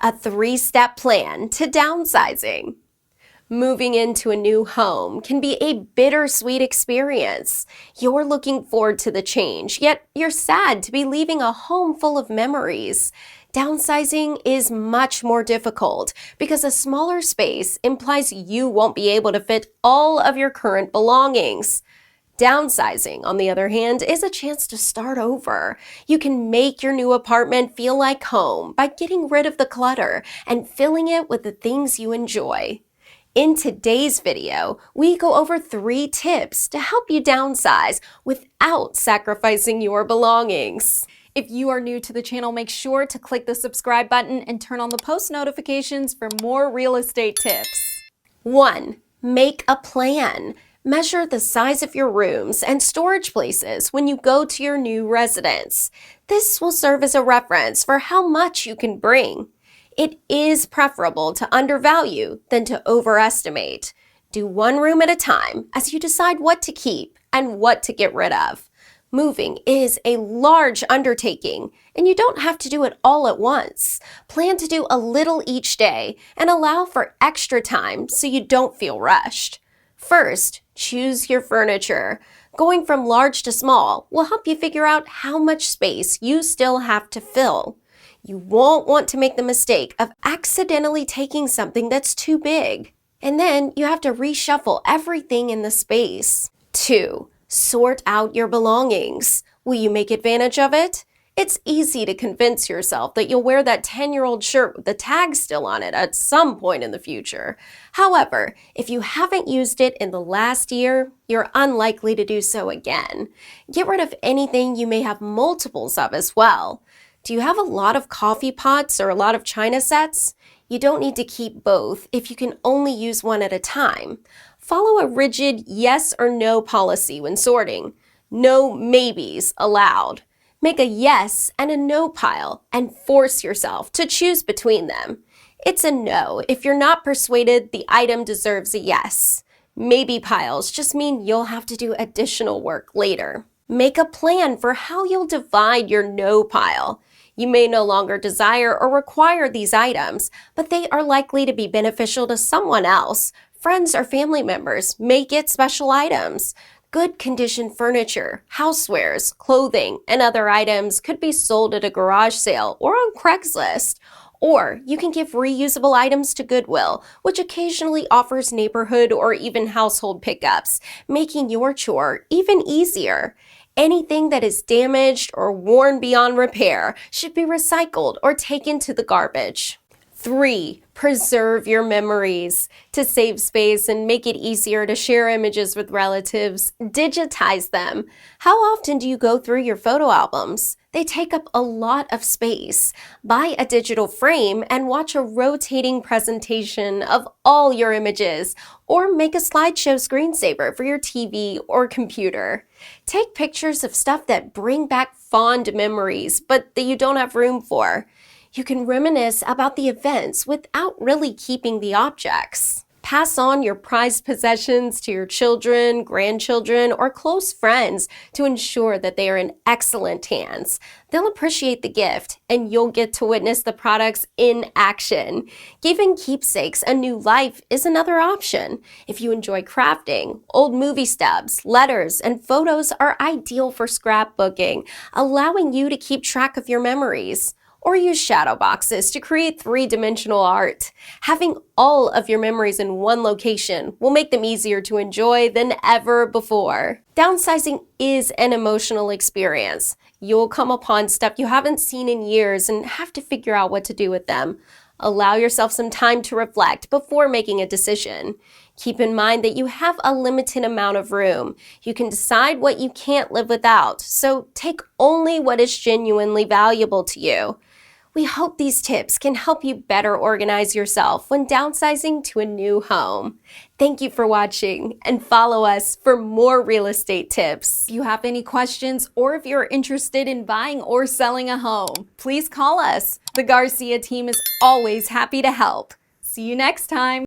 a 3-step plan to downsizing. Moving into a new home can be a bittersweet experience. You're looking forward to the change, yet you're sad to be leaving a home full of memories. Downsizing is much more difficult because a smaller space implies you won't be able to fit all of your current belongings. Downsizing, on the other hand, is a chance to start over. You can make your new apartment feel like home by getting rid of the clutter and filling it with the things you enjoy. In today's video, we go over 3 tips to help you downsize without sacrificing your belongings. If you are new to the channel, make sure to click the subscribe button and turn on the post notifications for more real estate tips. 1. Make a plan. Measure the size of your rooms and storage places when you go to your new residence. This will serve as a reference for how much you can bring. It is preferable to undervalue than to overestimate. Do one room at a time as you decide what to keep and what to get rid of. Moving is a large undertaking, and you don't have to do it all at once. Plan to do a little each day and allow for extra time so you don't feel rushed. First, choose your furniture. Going from large to small will help you figure out how much space you still have to fill. You won't want to make the mistake of accidentally taking something that's too big. And then you have to reshuffle everything in the space. 2. Sort out your belongings. Will you make advantage of it? It's easy to convince yourself that you'll wear that 10-year-old shirt with the tag still on it at some point in the future. However, if you haven't used it in the last year, you're unlikely to do so again. Get rid of anything you may have multiples of as well. Do you have a lot of coffee pots or a lot of china sets? You don't need to keep both if you can only use one at a time. Follow a rigid yes or no policy when sorting. No maybes allowed. Make a yes and a no pile and force yourself to choose between them. It's a no if you're not persuaded the item deserves a yes. Maybe piles just mean you'll have to do additional work later. Make a plan for how you'll divide your no pile. You may no longer desire or require these items, but they are likely to be beneficial to someone else. Friends or family members may get special items. Good condition furniture, housewares, clothing, and other items could be sold at a garage sale or on Craigslist. Or you can give reusable items to Goodwill, which occasionally offers neighborhood or even household pickups, making your chore even easier. Anything that is damaged or worn beyond repair should be recycled or taken to the garbage. 3. Preserve your memories. To save space and make it easier to share images with relatives, digitize them. How often do you go through your photo albums? They take up a lot of space. Buy a digital frame and watch a rotating presentation of all your images, or make a slideshow screensaver for your TV or computer. Take pictures of stuff that bring back fond memories, but that you don't have room for. You can reminisce about the events without really keeping the objects. Pass on your prized possessions to your children, grandchildren, or close friends to ensure that they are in excellent hands. They'll appreciate the gift, and you'll get to witness the products in action. Giving keepsakes a new life is another option. If you enjoy crafting, old movie stubs, letters, and photos are ideal for scrapbooking, allowing you to keep track of your memories. Or use shadow boxes to create 3-dimensional art. Having all of your memories in one location will make them easier to enjoy than ever before. Downsizing is an emotional experience. You'll come upon stuff you haven't seen in years and have to figure out what to do with them. Allow yourself some time to reflect before making a decision. Keep in mind that you have a limited amount of room. You can decide what you can't live without, so take only what is genuinely valuable to you. We hope these tips can help you better organize yourself when downsizing to a new home. Thank you for watching, and follow us for more real estate tips. If you have any questions or if you're interested in buying or selling a home, please call us. The Garcia team is always happy to help. See you next time.